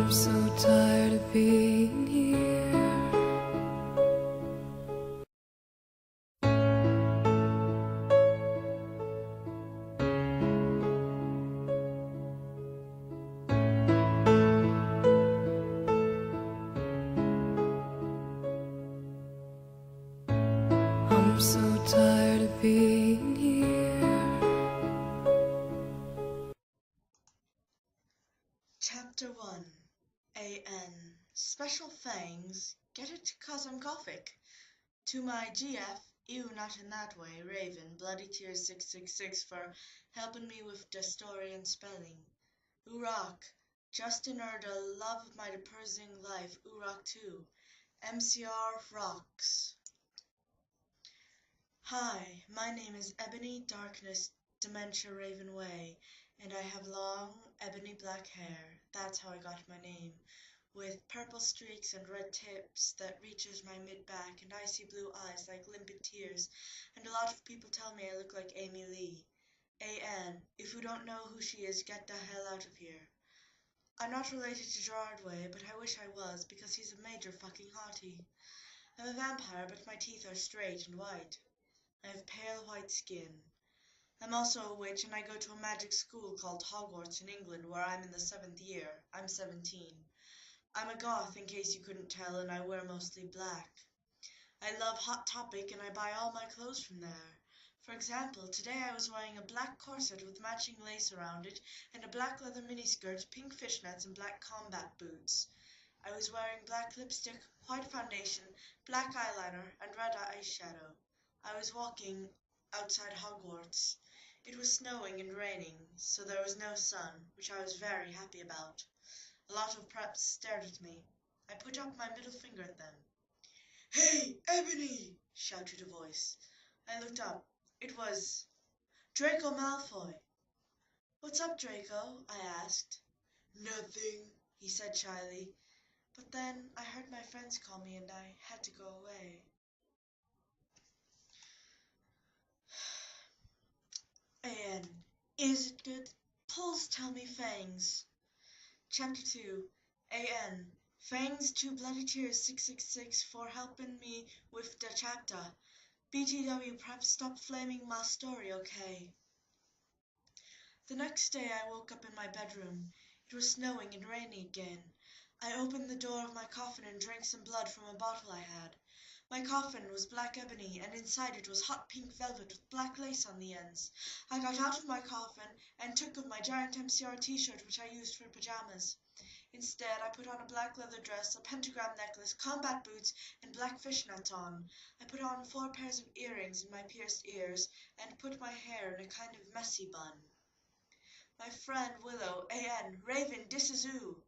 I'm so tired of being here. I'm so tired of being here. Chapter 1 A.N. Special thanks. Get it? 'Cause I'm Gothic. To my GF, ew, not in that way, Raven, Bloody Tears 666 for helping me with the story and spelling. Urok, Justin the love of my depressing life, Urok 2. MCR rocks. Hi, my name is Ebony Darkness Dementia Raven Way, and I have long, ebony black hair. That's how I got my name, with purple streaks and red tips that reaches my mid-back and icy blue eyes like limpid tears, and a lot of people tell me I look like Amy Lee. A.N., if you don't know who she is, get the hell out of here. I'm not related to Gerard Way, but I wish I was, because he's a major fucking hottie. I'm a vampire, but my teeth are straight and white. I have pale white skin. I'm also a witch, and I go to a magic school called Hogwarts in England, where I'm in the 7th year. I'm 17. I'm a goth, in case you couldn't tell, and I wear mostly black. I love Hot Topic, and I buy all my clothes from there. For example, today I was wearing a black corset with matching lace around it, and a black leather miniskirt, pink fishnets, and black combat boots. I was wearing black lipstick, white foundation, black eyeliner, and red eyeshadow. I was walking outside Hogwarts. It was snowing and raining, so there was no sun, which I was very happy about. A lot of preps stared at me. I put up my middle finger at them. "Hey, Ebony!" shouted a voice. I looked up. It was Draco Malfoy. "What's up, Draco?" I asked. "Nothing," he said shyly. But then I heard my friends call me and I had to go away. A.N. Is it good? Please tell me Fangs. Chapter 2 A.N. Thanks to Bloody Tears 666 for helping me with the chapter. BTW, perhaps stop flaming my story, okay? The next day I woke up in my bedroom. It was snowing and raining again. I opened the door of my coffin and drank some blood from a bottle I had. My coffin was black ebony, and inside it was hot pink velvet with black lace on the ends. I got out of my coffin and took off my giant MCR t-shirt, which I used for pajamas. Instead, I put on a black leather dress, a pentagram necklace, combat boots, and black fishnets on. I put on 4 pairs of earrings in my pierced ears, and put my hair in a kind of messy bun. My friend Willow, A.N., Raven, Disazoo,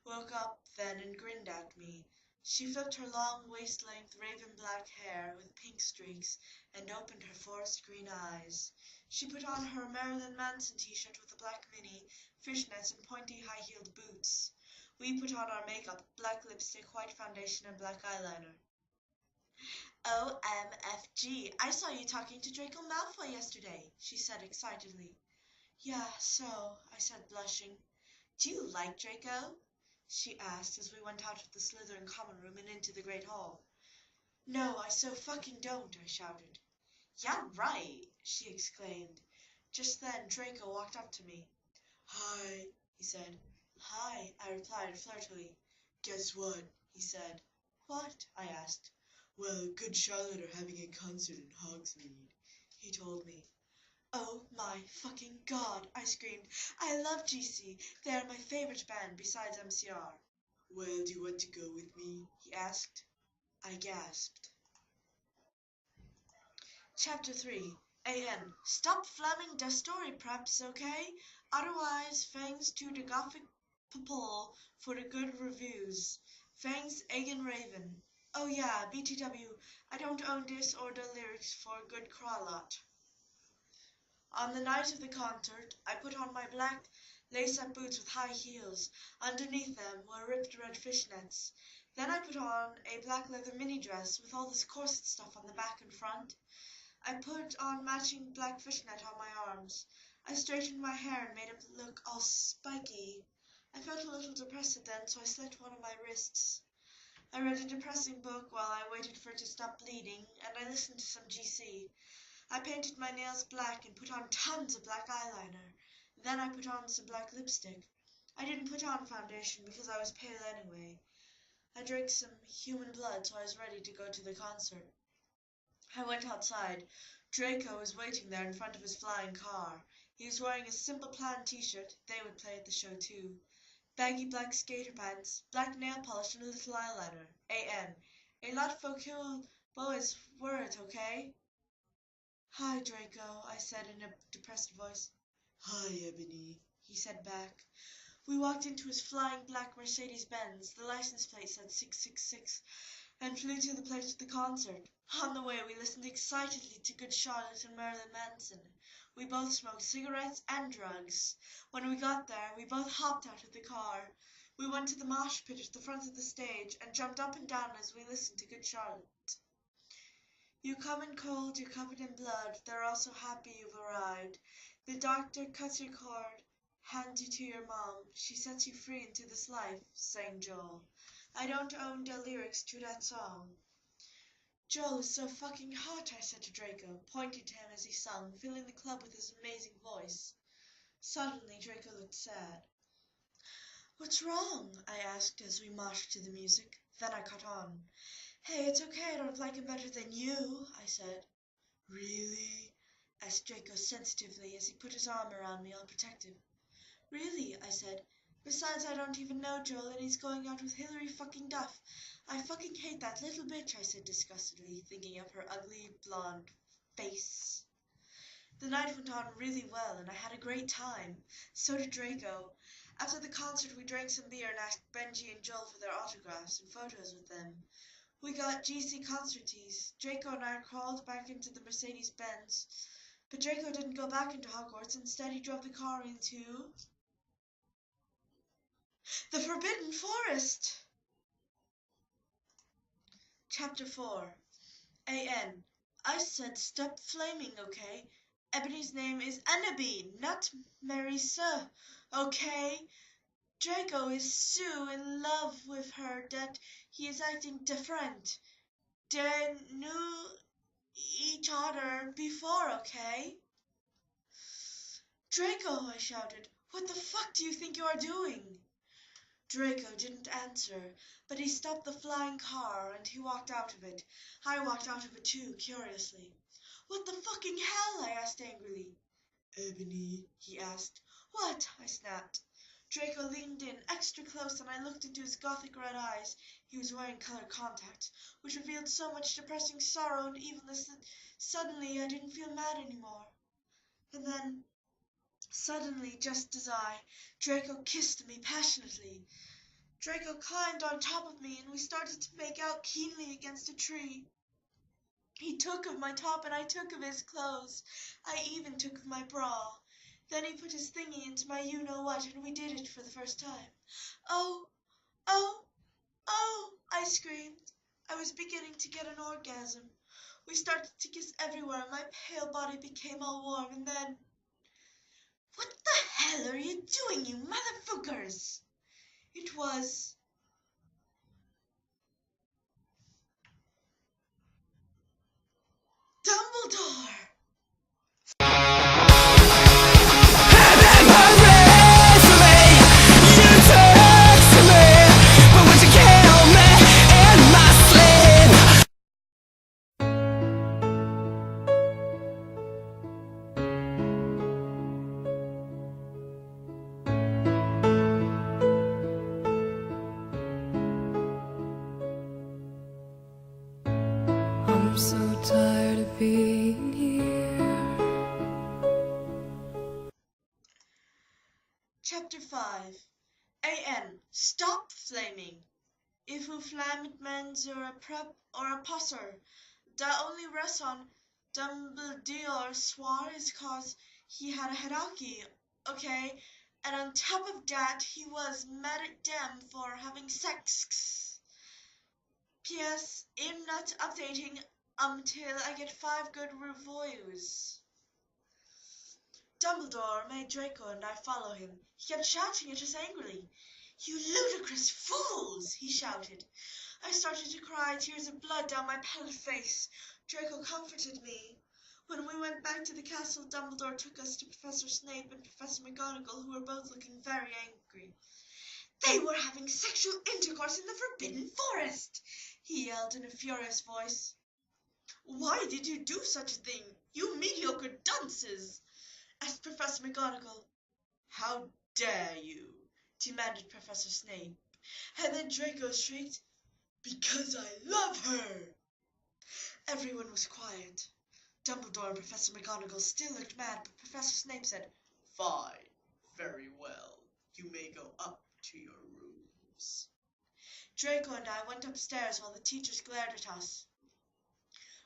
woke up then and grinned at me. She flipped her long waist-length raven black hair with pink streaks and opened her forest green eyes. She put on her Marilyn Manson t-shirt with a black mini, fishnets, and pointy high-heeled boots. We put on our makeup, black lipstick, white foundation, and black eyeliner. OMFG, I saw you talking to Draco Malfoy yesterday, she said excitedly. Yeah, so, I said blushing. Do you like Draco? She asked as we went out of the Slytherin common room and into the Great Hall. No, I so fucking don't, I shouted. Yeah, right, she exclaimed. Just then Draco walked up to me. Hi, he said. Hi, I replied flirtily. Guess what? He said. What? I asked. Well, Good Charlotte are having a concert in Hogsmeade, he told me. Oh my fucking god, I screamed. I love GC. They are my favorite band besides MCR. Well, do you want to go with me? He asked. I gasped. Chapter 3 A.N. Stop flamming the story, preps, okay? Otherwise, thanks to the Gothic people for the good reviews. Thanks, Egan Raven. Oh yeah, BTW, I don't own this or the lyrics for Good Crawlot. On the night of the concert, I put on my black lace-up boots with high heels. Underneath them were ripped red fishnets. Then I put on a black leather mini-dress with all this corset stuff on the back and front. I put on matching black fishnet on my arms. I straightened my hair and made it look all spiky. I felt a little depressed then, so I slit one of my wrists. I read a depressing book while I waited for it to stop bleeding, and I listened to some GC. I painted my nails black and put on tons of black eyeliner. Then I put on some black lipstick. I didn't put on foundation because I was pale anyway. I drank some human blood, so I was ready to go to the concert. I went outside. Draco was waiting there in front of his flying car. He was wearing a Simple Plan t-shirt. They would play at the show too. Baggy black skater pants, black nail polish, and a little eyeliner. A.N. A lot for cool boys word, okay? Hi, Draco, I said in a depressed voice. Hi, Ebony, he said back. We walked into his flying black Mercedes-Benz. The license plate said 666, and flew to the place of the concert. On the way, we listened excitedly to Good Charlotte and Marilyn Manson. We both smoked cigarettes and drugs. When we got there, we both hopped out of the car. We went to the mosh pit at the front of the stage and jumped up and down as we listened to Good Charlotte. You come in cold, you're covered in blood. They're all so happy you've arrived. The doctor cuts your cord, hands you to your mom. She sets you free into this life, sang Joel. I don't own the lyrics to that song. Joel is so fucking hot, I said to Draco, pointing to him as he sung, filling the club with his amazing voice. Suddenly, Draco looked sad. What's wrong? I asked as we moshed to the music. Then I caught on. Hey, it's okay, I don't like him better than you, I said. Really? Asked Draco sensitively as he put his arm around me, all protective. Really, I said. Besides, I don't even know Joel, and he's going out with Hilary fucking Duff. I fucking hate that little bitch, I said disgustedly, thinking of her ugly, blonde face. The night went on really well, and I had a great time. So did Draco. After the concert, we drank some beer and asked Benji and Joel for their autographs and photos with them. We got GC concert tees. Draco and I crawled back into the Mercedes-Benz, but Draco didn't go back into Hogwarts. Instead, he drove the car into the Forbidden Forest. Chapter 4. A.N. I said stop flaming, okay? Ebony's name is Annabee, not Marisa, okay? Draco is so in love with her that he is acting different. They knew each other before, okay? Draco, I shouted, what the fuck do you think you are doing? Draco didn't answer, but he stopped the flying car and he walked out of it. I walked out of it too, curiously. What the fucking hell? I asked angrily. Ebony, he asked. What? I snapped. Draco leaned in extra close and I looked into his gothic red eyes. He was wearing colored contacts, which revealed so much depressing sorrow and evilness that suddenly I didn't feel mad anymore. And then, suddenly, just as Draco kissed me passionately. Draco climbed on top of me and we started to make out keenly against a tree. He took of my top and I took of his clothes. I even took of my bra. Then he put his thingy into my you-know-what and we did it for the first time. Oh, oh, oh, I screamed. I was beginning to get an orgasm. We started to kiss everywhere and my pale body became all warm and then... What the hell are you doing, you motherfuckers? It was... Dumbledore! I'm so tired of being here. Chapter 5. A.N. Stop flaming. If you flame it means you're a prep or a pusser. The only reason Dumbledore swore is cause he had a headache, okay? And on top of that, he was mad at them for having sex. P.S. I'm not updating until I get 5 good reviews. Dumbledore made Draco and I follow him. He kept shouting at us angrily. "You ludicrous fools!" he shouted. I started to cry, tears of blood down my pallid face. Draco comforted me. When we went back to the castle, Dumbledore took us to Professor Snape and Professor McGonagall, who were both looking very angry. "They were having sexual intercourse in the Forbidden Forest!" he yelled in a furious voice. "Why did you do such a thing, you mediocre dunces?" asked Professor McGonagall. "How dare you?" demanded Professor Snape. And then Draco shrieked, "Because I love her!" Everyone was quiet. Dumbledore and Professor McGonagall still looked mad, but Professor Snape said, "Fine, very well. You may go up to your rooms." Draco and I went upstairs while the teachers glared at us.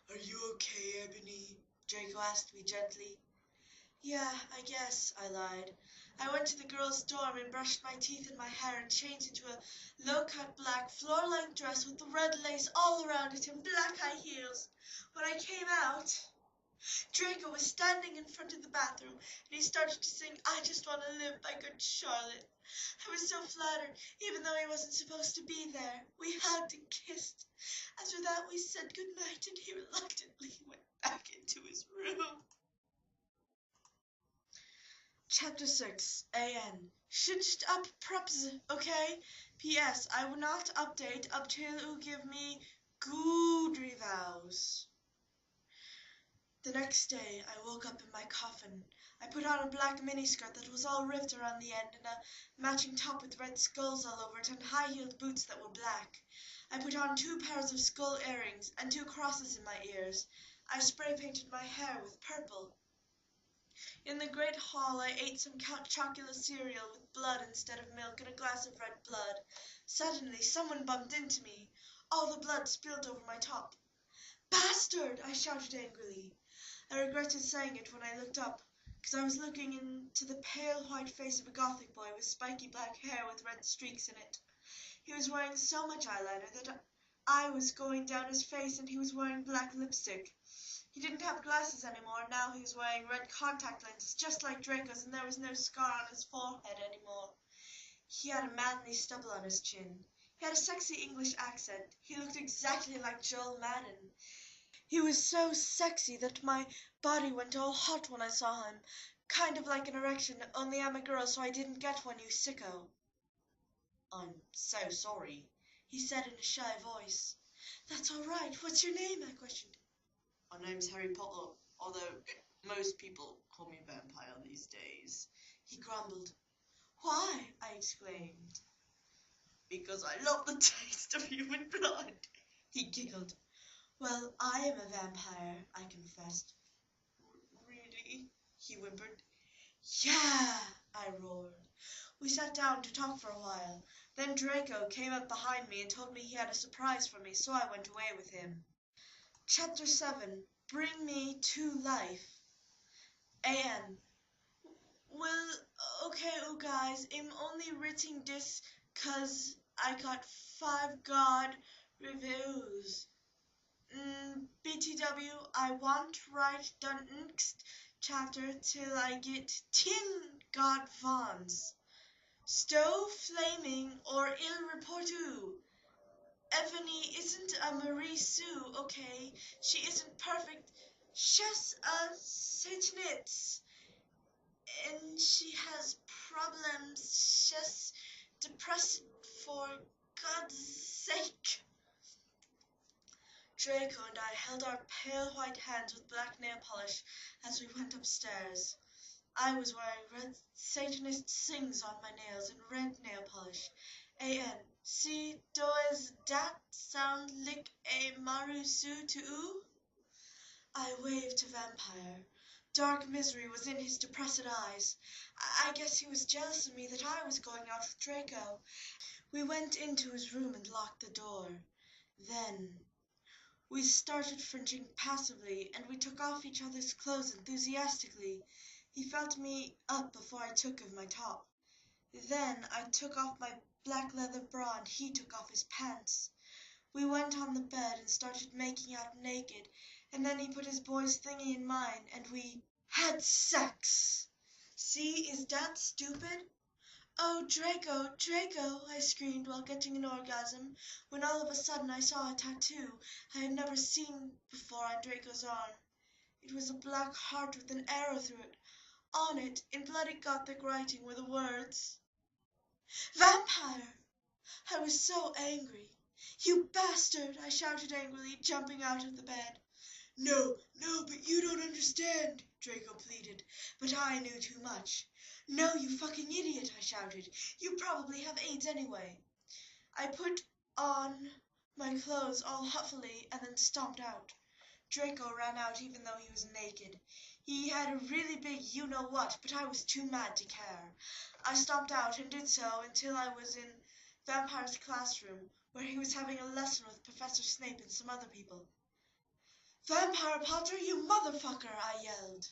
"Are you okay, Ebony?" Draco asked me gently. "Yeah, I guess," I lied. I went to the girls' dorm and brushed my teeth and my hair and changed into a low-cut black floor-length dress with the red lace all around it and black high heels. When I came out, Draco was standing in front of the bathroom, and he started to sing "I Just Want to Live" by Good Charlotte. I was so flattered, even though he wasn't supposed to be there. We hugged and kissed. After that, we said goodnight, and he reluctantly went back into his room. Chapter 6, A.N. Shitched up preps, okay? P.S. I will not update up till you give me good reviews. The next day, I woke up in my coffin. I put on a black miniskirt that was all ripped around the end and a matching top with red skulls all over it and high-heeled boots that were black. I put on 2 pairs of skull earrings and 2 crosses in my ears. I spray-painted my hair with purple. In the great hall, I ate some Count Chocula cereal with blood instead of milk and a glass of red blood. Suddenly, someone bumped into me. All the blood spilled over my top. "Bastard!" I shouted angrily. I regretted saying it when I looked up, because I was looking into the pale white face of a Gothic boy with spiky black hair with red streaks in it. He was wearing so much eyeliner that I was going down his face, and he was wearing black lipstick. He didn't have glasses anymore, and now he was wearing red contact lenses, just like Draco's, and there was no scar on his forehead anymore. He had a manly stubble on his chin. He had a sexy English accent. He looked exactly like Joel Madden. He was so sexy that my body went all hot when I saw him, kind of like an erection, only I'm a girl, so I didn't get one, you sicko. "I'm so sorry," he said in a shy voice. "That's all right. What's your name?" I questioned. "My name's Harry Potter, although most people call me Vampire these days," he grumbled. "Why?" I exclaimed. "Because I love the taste of human blood," he giggled. "Well, I am a vampire," I confessed. "Really?" he whimpered. "Yeah!" I roared. We sat down to talk for a while. Then Draco came up behind me and told me he had a surprise for me, so I went away with him. Chapter 7, Bring Me to Life. A.N. Well, okay, you guys, I'm only writing this 'cause I got 5 God reviews. BTW, I won't write the next chapter till I get 10 God fans. Stow flaming or ill reportu. Ebony isn't a Marie Sue, okay? She isn't perfect. She's a Satanist. And she has problems. She's depressed, for God's sake. Draco and I held our pale white hands with black nail polish as we went upstairs. I was wearing red Satanist sings on my nails and red nail polish. A.N. See, does that sound like a Marusu to you? I waved to Vampire. Dark misery was in his depressed eyes. I guess he was jealous of me that I was going out with Draco. We went into his room and locked the door. Then we started fringing passively, and we took off each other's clothes enthusiastically. He felt me up before I took of my top. Then I took off my black leather bra, and he took off his pants. We went on the bed and started making out naked, and then he put his boy's thingy in mine, and we had sex. See, is that stupid? Oh, Draco, Draco, I screamed while getting an orgasm, when all of a sudden I saw a tattoo I had never seen before on Draco's arm. It was a black heart with an arrow through it. On it, in bloody Gothic writing, were the words, "Vampire!" I was so angry. "You bastard!" I shouted angrily, jumping out of the bed. "No, no, but you don't understand," Draco pleaded, but I knew too much. "No, you fucking idiot," I shouted. "You probably have AIDS anyway." I put on my clothes all huffily and then stomped out. Draco ran out even though he was naked. He had a really big you-know-what, but I was too mad to care. I stomped out and did so until I was in Vampire's classroom, where he was having a lesson with Professor Snape and some other people. "Vampire Potter, you motherfucker!" I yelled.